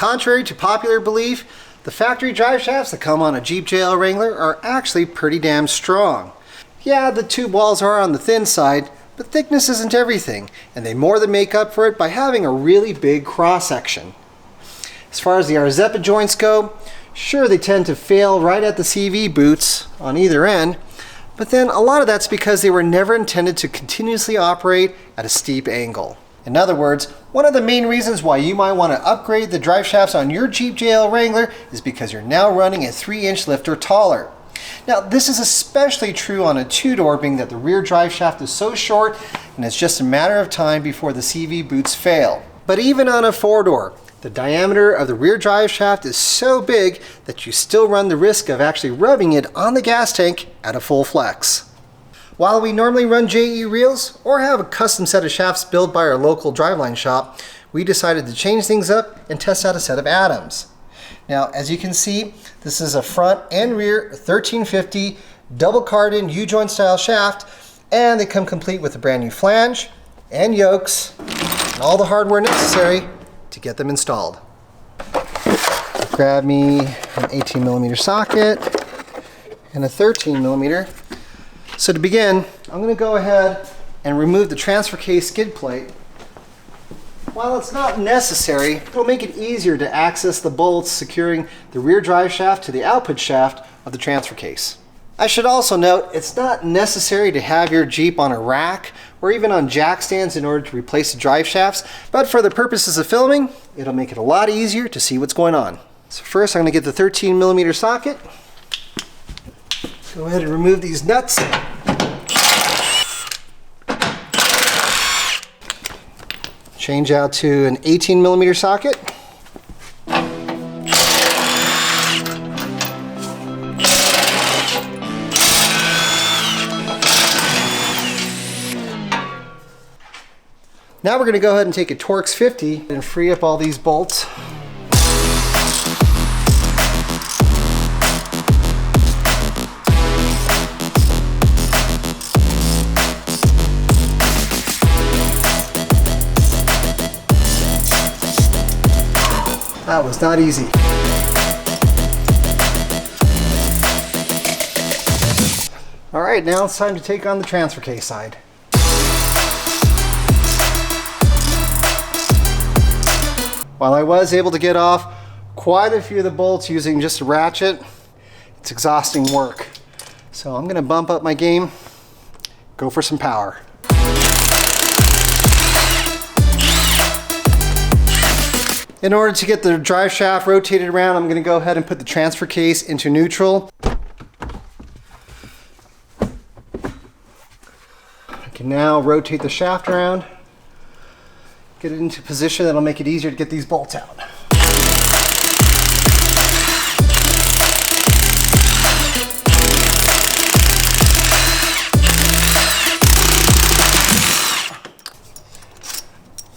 Contrary to popular belief, the factory drive shafts that come on a Jeep JL Wrangler are actually pretty damn strong. Yeah, the tube walls are on the thin side, but thickness isn't everything, and they more than make up for it by having a really big cross-section. As far as the rzeppa joints go, sure, they tend to fail right at the CV boots on either end, but then a lot of that's because they were never intended to continuously operate at a steep angle. In other words, one of the main reasons why you might want to upgrade the drive shafts on your Jeep JL Wrangler is because you're now running a 3-inch lift or taller. Now, this is especially true on a 2-door, being that the rear drive shaft is so short and it's just a matter of time before the CV boots fail. But even on a 4-door, the diameter of the rear drive shaft is so big that you still run the risk of actually rubbing it on the gas tank at a full flex. While we normally run JE reels or have a custom set of shafts built by our local driveline shop, we decided to change things up and test out a set of Adams. Now, as you can see, this is a front and rear 1350 double carded U-joint style shaft, and they come complete with a brand new flange and yokes and all the hardware necessary to get them installed. Grab me an 18mm socket and a 13mm. So to begin, I'm going to go ahead and remove the transfer case skid plate. While it's not necessary, it'll make it easier to access the bolts securing the rear drive shaft to the output shaft of the transfer case. I should also note, it's not necessary to have your Jeep on a rack or even on jack stands in order to replace the drive shafts, but for the purposes of filming, it'll make it a lot easier to see what's going on. So first, I'm going to get the 13mm socket. Go ahead and remove these nuts. Change out to an 18mm socket. Now we're going to go ahead and take a Torx 50 and free up all these bolts. That was not easy. All right, now it's time to take on the transfer case side. While I was able to get off quite a few of the bolts using just a ratchet, it's exhausting work. So I'm gonna bump up my game, go for some power. In order to get the drive shaft rotated around, I'm going to go ahead and put the transfer case into neutral. I can now rotate the shaft around, get it into position that'll make it easier to get these bolts out.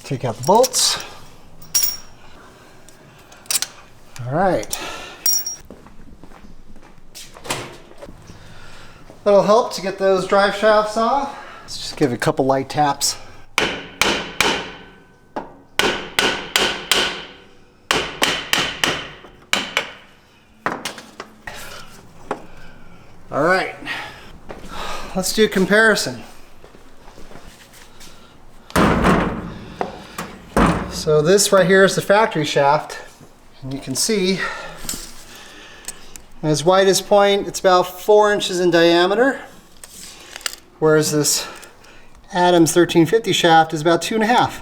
Take out the bolts. All right. That'll help to get those drive shafts off. Let's just give it a couple light taps. All right. Let's do a comparison. So this right here is the factory shaft. And you can see, at its widest point, it's about 4 inches in diameter, whereas this Adams 1350 shaft is about 2.5.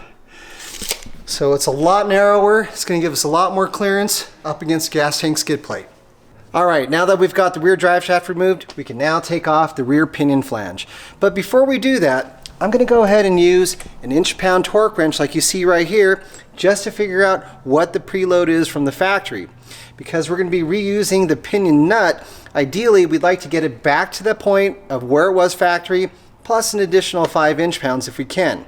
So it's a lot narrower. It's going to give us a lot more clearance up against the gas tank skid plate. All right, now that we've got the rear drive shaft removed, we can now take off the rear pinion flange. But before we do that, I'm going to go ahead and use an inch-pound torque wrench like you see right here, just to figure out what the preload is from the factory. Because we're going to be reusing the pinion nut, ideally we'd like to get it back to the point of where it was factory, plus an additional 5 inch-pounds if we can.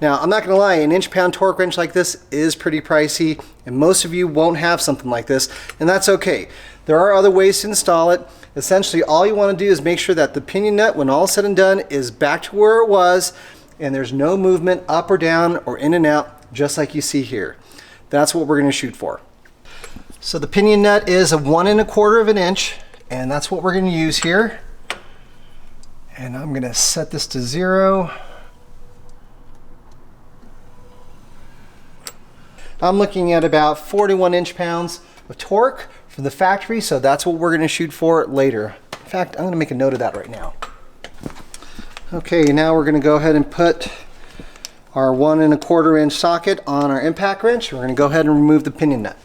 Now, I'm not going to lie, an inch-pound torque wrench like this is pretty pricey, and most of you won't have something like this, and that's okay. There are other ways to install it. Essentially, all you want to do is make sure that the pinion nut, when all said and done, is back to where it was, and there's no movement up or down or in and out, just like you see here. That's what we're going to shoot for. So the pinion nut is a 1 1/4 of an inch, and that's what we're going to use here. And I'm going to set this to 0. I'm looking at about 41 inch-pounds of torque from the factory, so that's what we're going to shoot for later. In fact, I'm going to make a note of that right now. Okay, now we're going to go ahead and put our 1 1/4 inch socket on our impact wrench. We're going to go ahead and remove the pinion nut.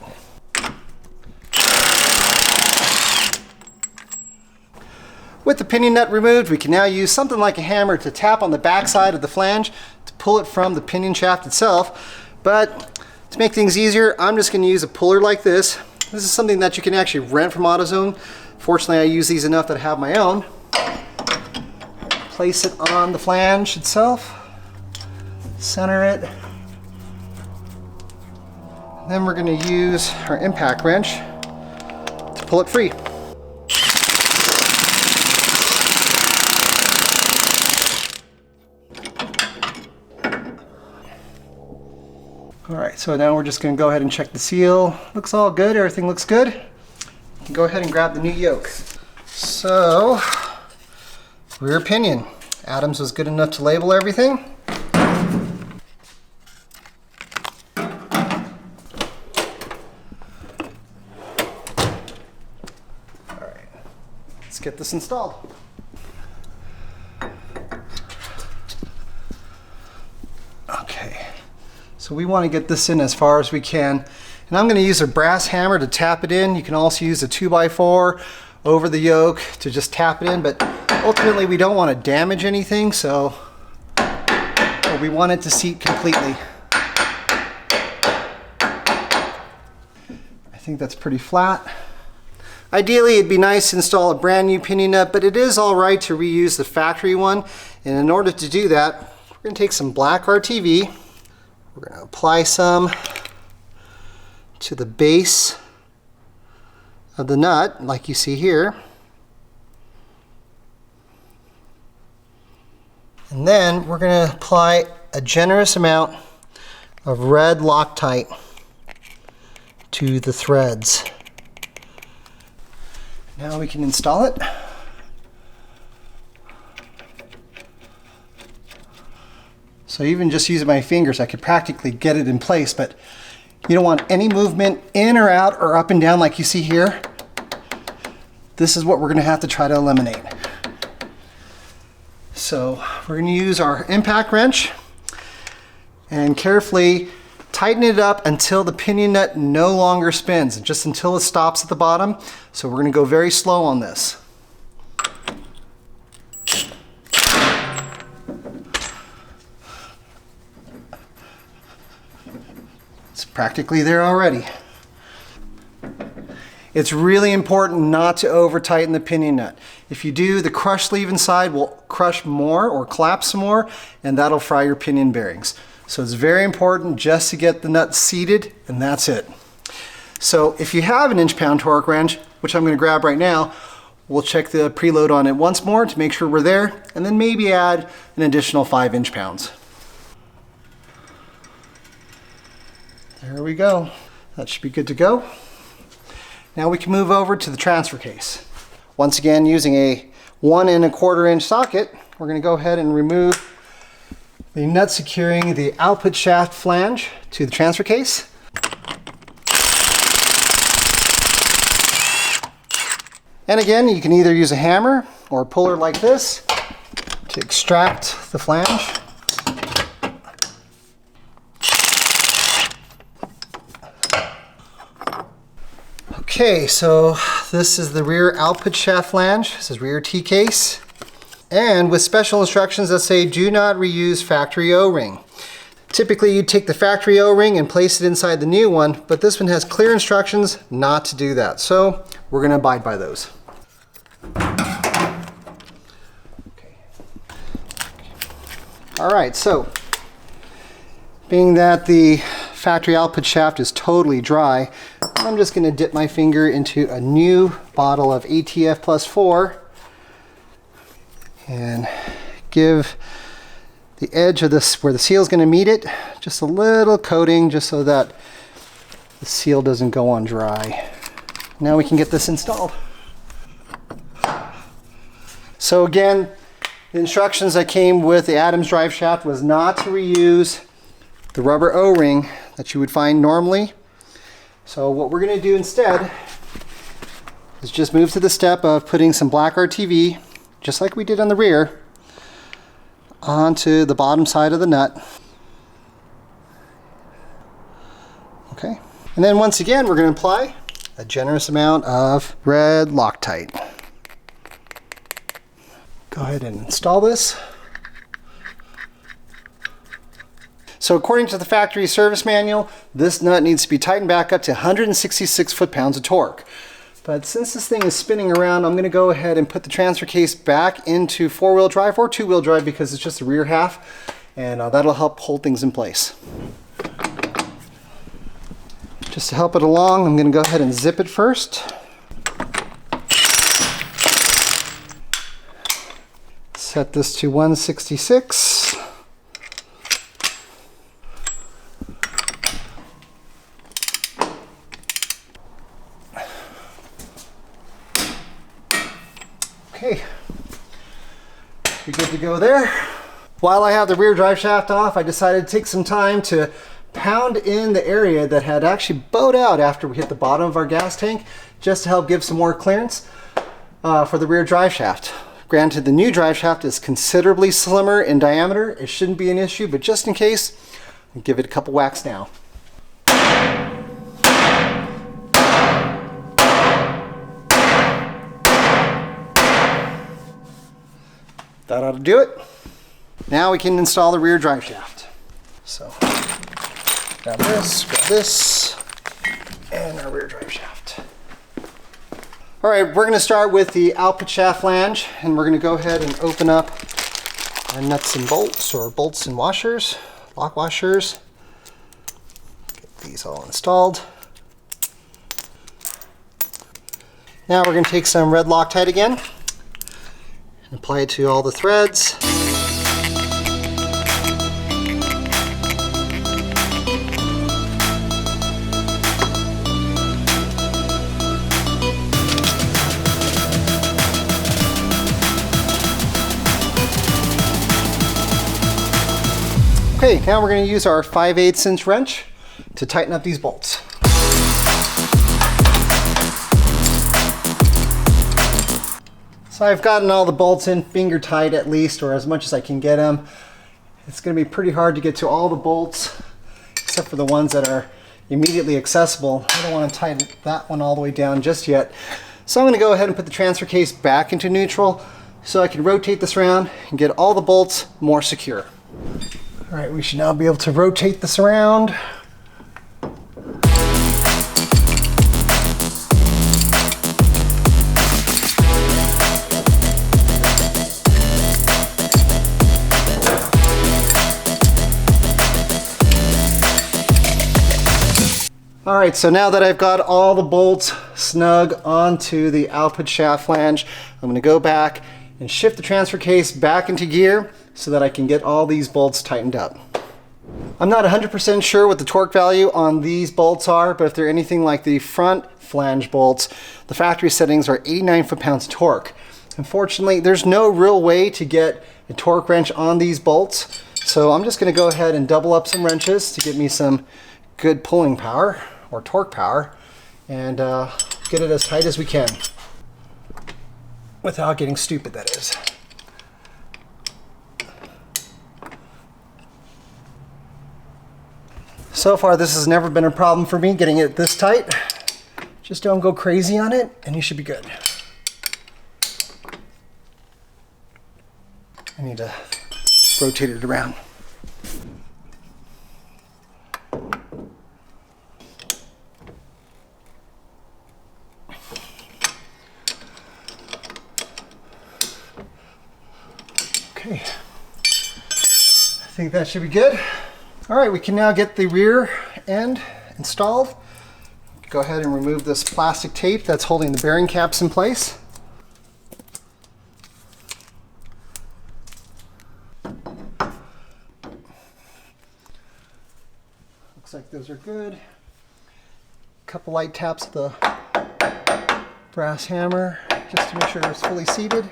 With the pinion nut removed, we can now use something like a hammer to tap on the back side of the flange to pull it from the pinion shaft itself. But to make things easier, I'm just going to use a puller like this. This is something that you can actually rent from AutoZone. Fortunately, I use these enough that I have my own. Place it on the flange itself. Center it. Then we're going to use our impact wrench to pull it free. Alright, so now we're just going to go ahead and check the seal. Looks all good, everything looks good. You can go ahead and grab the new yoke. So, rear pinion. Adams was good enough to label everything. Alright, let's get this installed. Okay. So we want to get this in as far as we can. And I'm going to use a brass hammer to tap it in. You can also use a 2x4 over the yoke to just tap it in, but ultimately we don't want to damage anything, so we want it to seat completely. I think that's pretty flat. Ideally, it'd be nice to install a brand new pinion nut, but it is all right to reuse the factory one. And in order to do that, we're going to take some black RTV. We're going to apply some to the base of the nut, like you see here. And then we're going to apply a generous amount of red Loctite to the threads. Now we can install it. So even just using my fingers, I could practically get it in place, but you don't want any movement in or out or up and down like you see here. This is what we're going to have to try to eliminate. So we're going to use our impact wrench and carefully tighten it up until the pinion nut no longer spins, just until it stops at the bottom. So we're going to go very slow on this. It's practically there already. It's really important not to over tighten the pinion nut. If you do, the crush sleeve inside will crush more or collapse some more, and that'll fry your pinion bearings. So it's very important just to get the nut seated, and that's it. So if you have an inch-pound torque wrench, which I'm going to grab right now, we'll check the preload on it once more to make sure we're there, and then maybe add an additional 5 inch-pounds. There we go. That should be good to go. Now we can move over to the transfer case. Once again, using a 1 1/4 inch socket, we're going to go ahead and remove the nut securing the output shaft flange to the transfer case. And again, you can either use a hammer or a puller like this to extract the flange. Okay, so this is the rear output shaft flange. This is rear T-case. And with special instructions that say do not reuse factory O-ring. Typically you take the factory O-ring and place it inside the new one, but this one has clear instructions not to do that. So we're going to abide by those. Okay. Alright, so being that the factory output shaft is totally dry, I'm just going to dip my finger into a new bottle of ATF plus 4 and give the edge of this, where the seal is going to meet it, just a little coating just so that the seal doesn't go on dry. Now we can get this installed. So again, the instructions that came with the Adams drive shaft was not to reuse the rubber O-ring that you would find normally. So what we're going to do instead is just move to the step of putting some black RTV, just like we did on the rear, onto the bottom side of the nut. Okay, and then once again we're going to apply a generous amount of red Loctite. Go ahead and install this. So according to the factory service manual, this nut needs to be tightened back up to 166 foot-pounds of torque. But since this thing is spinning around, I'm going to go ahead and put the transfer case back into four-wheel drive or two-wheel drive because it's just the rear half, and that'll help hold things in place. Just to help it along, I'm going to go ahead and zip it first. Set this to 166. Okay, we're good to go there. While I have the rear drive shaft off, I decided to take some time to pound in the area that had actually bowed out after we hit the bottom of our gas tank, just to help give some more clearance for the rear drive shaft. Granted, the new drive shaft is considerably slimmer in diameter. It shouldn't be an issue, but just in case, I'll give it a couple whacks now. That ought to do it. Now we can install the rear drive shaft. So, grab this, and our rear drive shaft. All right, we're gonna start with the output shaft flange, and we're gonna go ahead and open up our nuts and bolts, or bolts and washers, lock washers. Get these all installed. Now we're gonna take some red Loctite again, and apply it to all the threads. Okay, now we're going to use our 5/8 inch wrench to tighten up these bolts. So I've gotten all the bolts in finger tight at least, or as much as I can get them. It's going to be pretty hard to get to all the bolts, except for the ones that are immediately accessible. I don't want to tighten that one all the way down just yet. So I'm going to go ahead and put the transfer case back into neutral so I can rotate this around and get all the bolts more secure. All right, we should now be able to rotate this around. All right, so now that I've got all the bolts snug onto the output shaft flange, I'm going to go back and shift the transfer case back into gear so that I can get all these bolts tightened up. I'm not 100% sure what the torque value on these bolts are, but if they're anything like the front flange bolts, the factory settings are 89 foot-pounds torque. Unfortunately, there's no real way to get a torque wrench on these bolts, so I'm just going to go ahead and double up some wrenches to get me some good pulling power, or torque power, and get it as tight as we can. Without getting stupid, that is. So far, this has never been a problem for me getting it this tight. Just don't go crazy on it, and you should be good. I need to rotate it around. Okay, I think that should be good. All right, we can now get the rear end installed. Go ahead and remove this plastic tape that's holding the bearing caps in place. Looks like those are good. couple light taps with the brass hammer just to make sure it's fully seated.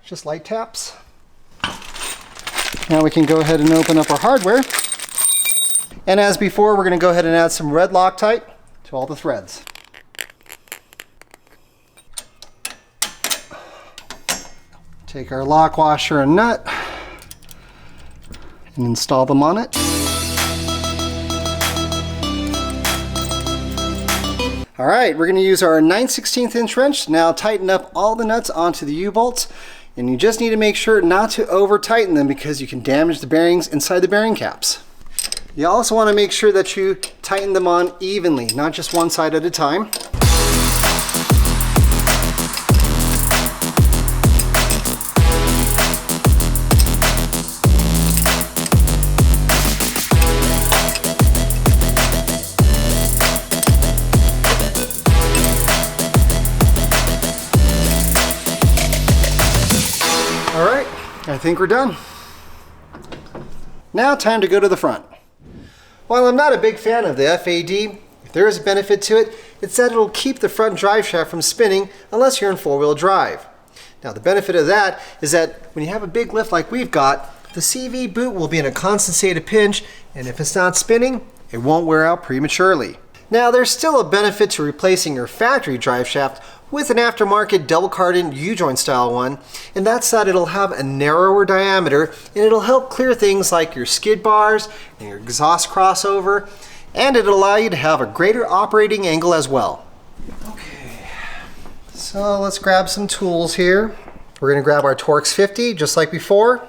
Just light taps. Now we can go ahead and open up our hardware. And as before, we're going to go ahead and add some red Loctite to all the threads. Take our lock washer and nut and install them on it. All right, we're going to use our 9/16 inch wrench to now tighten up all the nuts onto the U-bolts. And you just need to make sure not to over tighten them because you can damage the bearings inside the bearing caps. You also want to make sure that you tighten them on evenly, not just one side at a time. All right, I think we're done. Now time to go to the front. While I'm not a big fan of the FAD, if there is a benefit to it, it's that it'll keep the front drive shaft from spinning unless you're in four-wheel drive. Now the benefit of that is that when you have a big lift like we've got, the CV boot will be in a constant state of pinch, and if it's not spinning, it won't wear out prematurely. Now there's still a benefit to replacing your factory drive shaft with an aftermarket double carded U-joint style one, and that's that it'll have a narrower diameter and it'll help clear things like your skid bars and your exhaust crossover, and it'll allow you to have a greater operating angle as well. Okay, so let's grab some tools here. We're going to grab our Torx 50 just like before,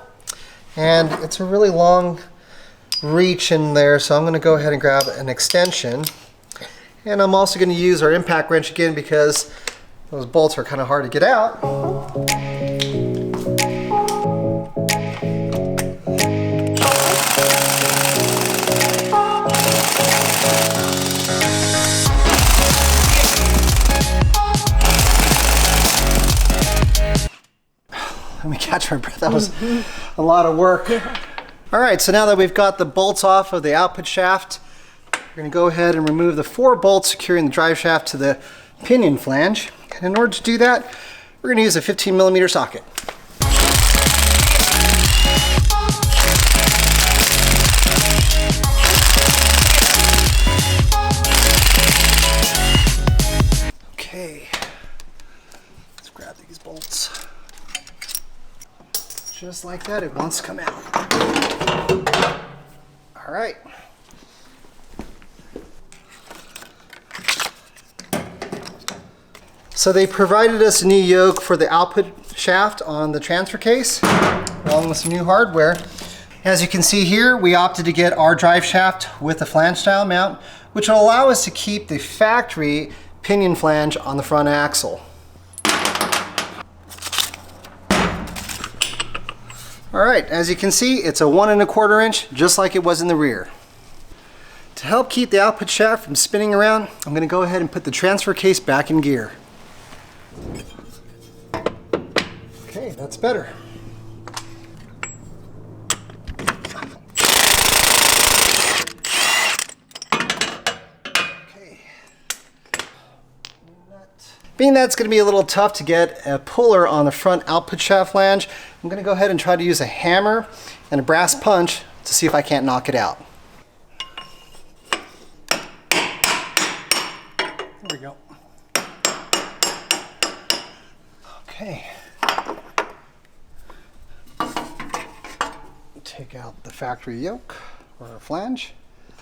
and it's a really long reach in there, so I'm going to go ahead and grab an extension, and I'm also going to use our impact wrench again because those bolts are kind of hard to get out. Let me catch my breath. That was a lot of work. All right, so now that we've got the bolts off of the output shaft, we're going to go ahead and remove the 4 bolts securing the drive shaft to the pinion flange. And in order to do that, we're going to use a 15mm socket. Okay, let's grab these bolts. Just like that, it wants to come out. All right. So they provided us a new yoke for the output shaft on the transfer case, along with some new hardware. As you can see here, we opted to get our drive shaft with a flange style mount, which will allow us to keep the factory pinion flange on the front axle. All right, as you can see, it's a 1 1/4 inch, just like it was in the rear. To help keep the output shaft from spinning around, I'm going to go ahead and put the transfer case back in gear. Okay, that's better. Okay. Being that it's going to be a little tough to get a puller on the front output shaft flange, I'm going to go ahead and try to use a hammer and a brass punch to see if I can't knock it out. There we go. Okay. Take out the factory yoke or flange.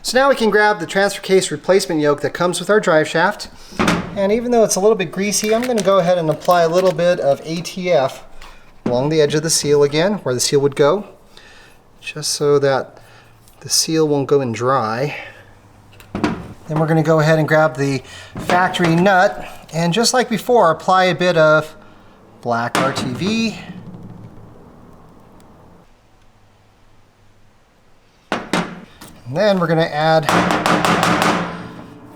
So now we can grab the transfer case replacement yoke that comes with our drive shaft. And even though it's a little bit greasy, I'm going to go ahead and apply a little bit of ATF along the edge of the seal again, where the seal would go, just so that the seal won't go in dry. Then we're going to go ahead and grab the factory nut, and just like before, apply a bit of black RTV. And then we're going to add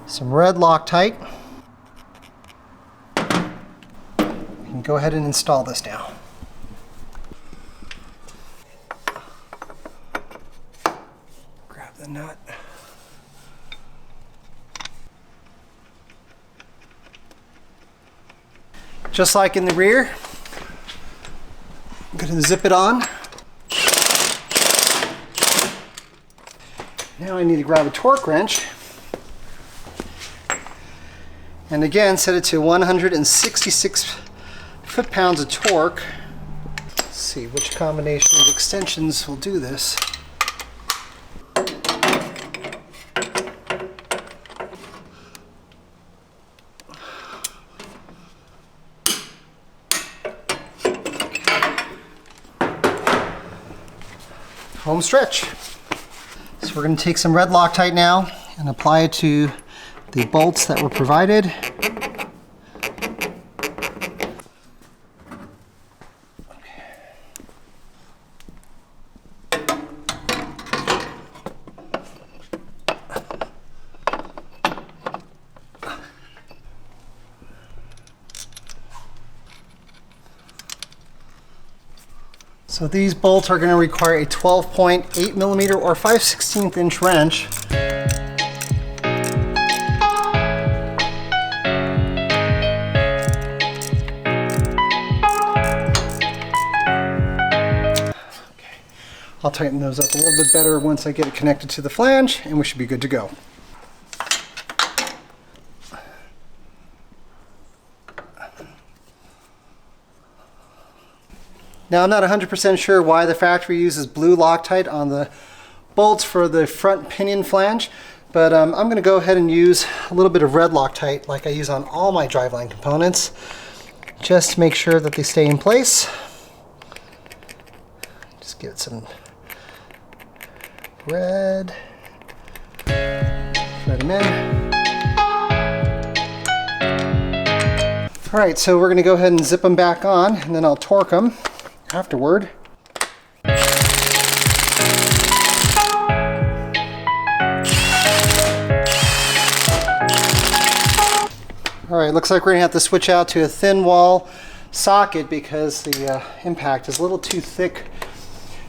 some red Loctite. You can go ahead and install this now. Grab the nut. Just like in the rear, I'm going to zip it on. Now I need to grab a torque wrench and again set it to 166 foot-pounds of torque. Let's see which combination of extensions will do this. Home stretch. So we're going to take some red Loctite now and apply it to the bolts that were provided. So these bolts are going to require a 12.8 millimeter or 5/16 inch wrench. Okay. I'll tighten those up a little bit better once I get it connected to the flange, and we should be good to go. Now I'm not 100% sure why the factory uses blue Loctite on the bolts for the front pinion flange, but I'm going to go ahead and use a little bit of red Loctite like I use on all my driveline components, just to make sure that they stay in place. Just get some red, thread them in. Alright, so we're going to go ahead and zip them back on, and then I'll torque them afterward. Alright, looks like we're going to have to switch out to a thin wall socket because the impact is a little too thick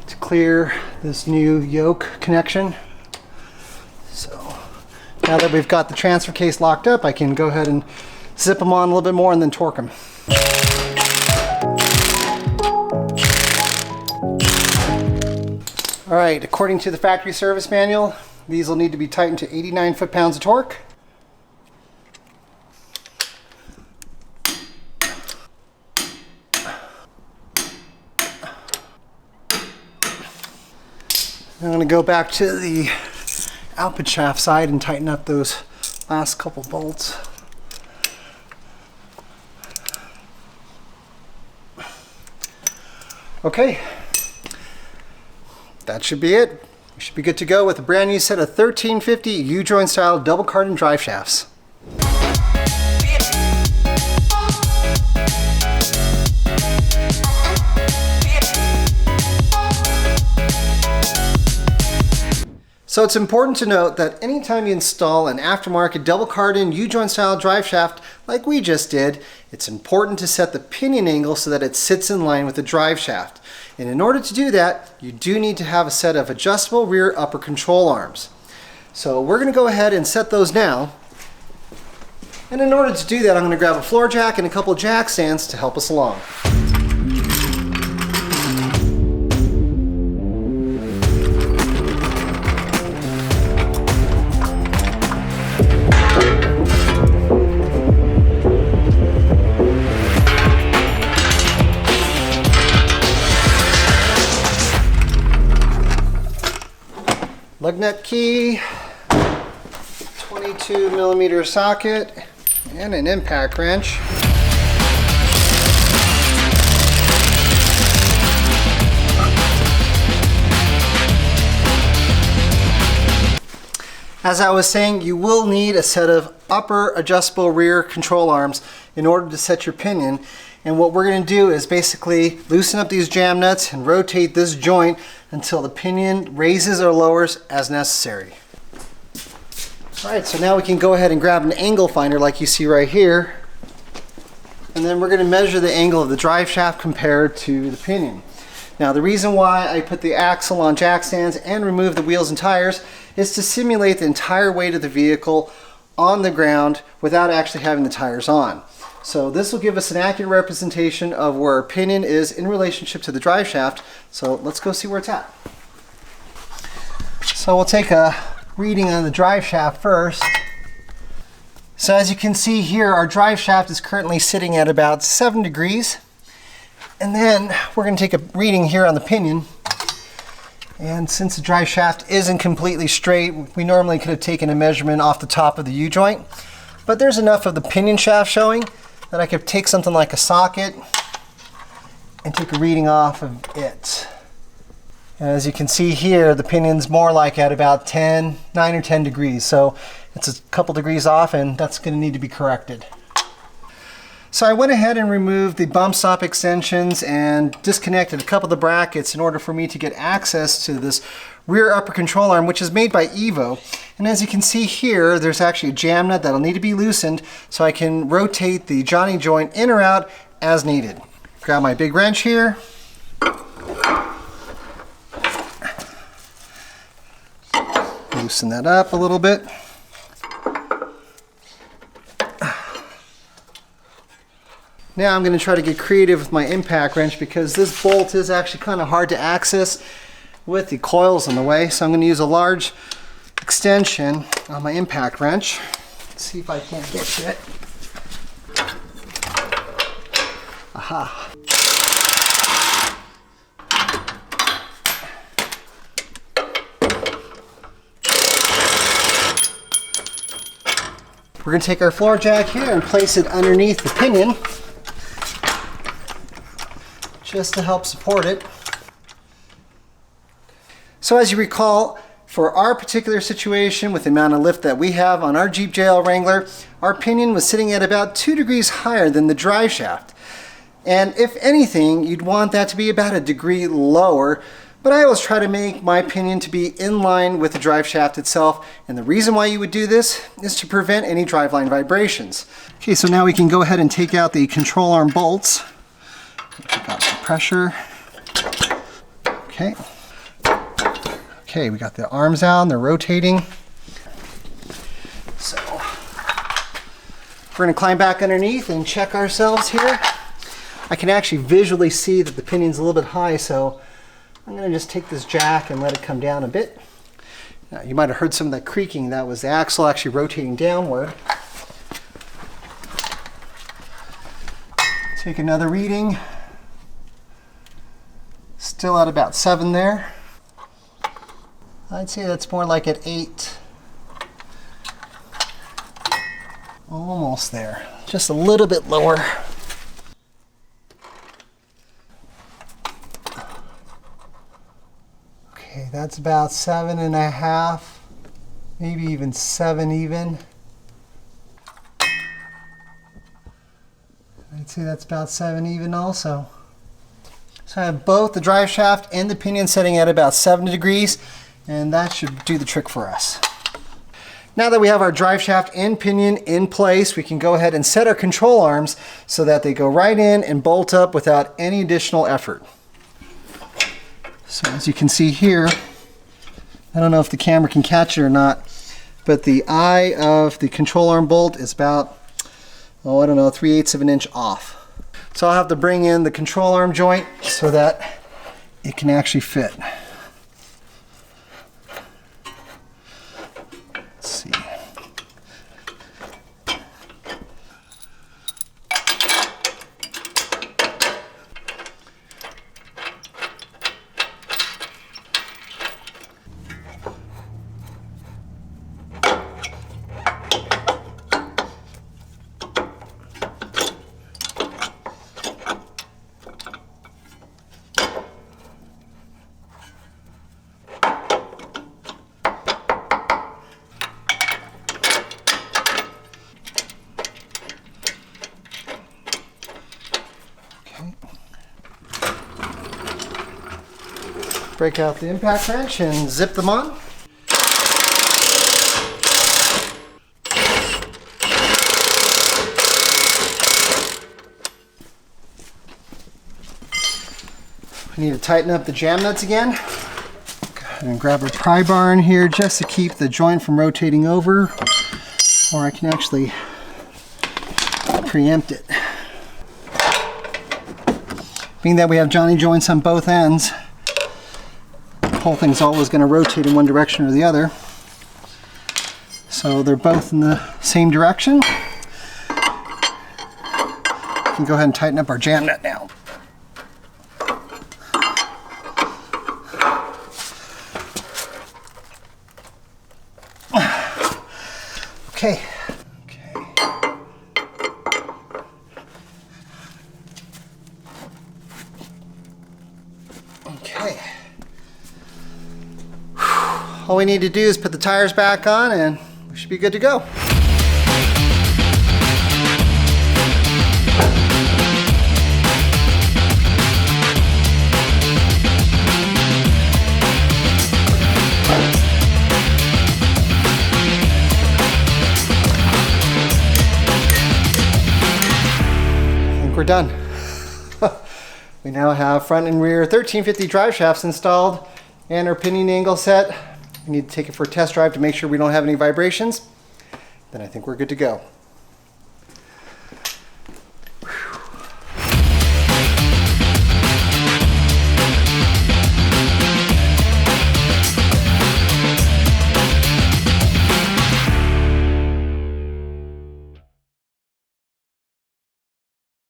to clear this new yoke connection. So now that we've got the transfer case locked up, I can go ahead and zip them on a little bit more and then torque them. Alright, according to the factory service manual, these will need to be tightened to 89 foot-pounds of torque. I'm going to go back to the output shaft side and tighten up those last couple bolts. Okay. That should be it. We should be good to go with a brand new set of 1350 U-joint style double cardan drive shafts. So it's important to note that anytime you install an aftermarket double cardan U-joint style drive shaft like we just did, it's important to set the pinion angle so that it sits in line with the drive shaft. And in order to do that, you do need to have a set of adjustable rear upper control arms. So we're going to go ahead and set those now. And in order to do that, I'm going to grab a floor jack and a couple of jack stands to help us along. Lug nut key, 22 millimeter socket, and an impact wrench. As I was saying, you will need a set of upper adjustable rear control arms in order to set your pinion. And what we're going to do is basically loosen up these jam nuts and rotate this joint until the pinion raises or lowers as necessary. Alright, so now we can go ahead and grab an angle finder like you see right here. And then we're going to measure the angle of the drive shaft compared to the pinion. Now the reason why I put the axle on jack stands and remove the wheels and tires is to simulate the entire weight of the vehicle on the ground without actually having the tires on. So this will give us an accurate representation of where our pinion is in relationship to the drive shaft. So let's go see where it's at. So we'll take a reading on the drive shaft first. So as you can see here, our drive shaft is currently sitting at about 7 degrees. And then we're going to take a reading here on the pinion. And since the drive shaft isn't completely straight, we normally could have taken a measurement off the top of the U-joint. But there's enough of the pinion shaft showing that I could take something like a socket and take a reading off of it. And as you can see here, the pinion's more like at about 9 or 10 degrees. So it's a couple degrees off, and that's going to need to be corrected. So I went ahead and removed the bump stop extensions and disconnected a couple of the brackets in order for me to get access to this rear upper control arm, which is made by Evo. And as you can see here, there's actually a jam nut that'll need to be loosened so I can rotate the Johnny joint in or out as needed. Grab my big wrench here. Loosen that up a little bit. Now I'm going to try to get creative with my impact wrench because this bolt is actually kind of hard to access with the coils in the way. So I'm going to use a large extension on my impact wrench. Let's see if I can't get to it. Aha. We're going to take our floor jack here and place it underneath the pinion just to help support it. So as you recall, for our particular situation with the amount of lift that we have on our Jeep JL Wrangler, our pinion was sitting at about 2 degrees higher than the drive shaft. And if anything, you'd want that to be about a degree lower, but I always try to make my pinion to be in line with the drive shaft itself. And the reason why you would do this is to prevent any driveline vibrations. Okay, so now we can go ahead and take out the control arm bolts. Take out the pressure. Okay. Okay, we got the arms out, they're rotating. So we're going to climb back underneath and check ourselves here. I can actually visually see that the pinion's a little bit high, so I'm going to just take this jack and let it come down a bit. Now, you might have heard some of that creaking. That was the axle actually rotating downward. Take another reading. Still at about 7 there. I'd say that's more like at 8. Almost there. Just a little bit lower. Okay, that's about 7.5, maybe even 7 even. I'd say that's about 7 even also. So I have both the drive shaft and the pinion setting at about 7 degrees, and that should do the trick for us. Now that we have our drive shaft and pinion in place, we can go ahead and set our control arms so that they go right in and bolt up without any additional effort. So as you can see here, I don't know if the camera can catch it or not, but the eye of the control arm bolt is about, oh, I don't know, 3/8 of an inch off. So I'll have to bring in the control arm joint so that it can actually fit. Let's see. Break out the impact wrench and zip them on. We need to tighten up the jam nuts again. Go ahead and grab a pry bar in here just to keep the joint from rotating over, or I can actually preempt it. Being that we have Johnny joints on both ends, the whole thing's always going to rotate in one direction or the other. So they're both in the same direction. We can go ahead and tighten up our jam nut now. Okay. Okay. All we need to do is put the tires back on and we should be good to go. We're done. We now have front and rear 1350 drive shafts installed and our pinion angle set. We need to take it for a test drive to make sure we don't have any vibrations. Then I think we're good to go.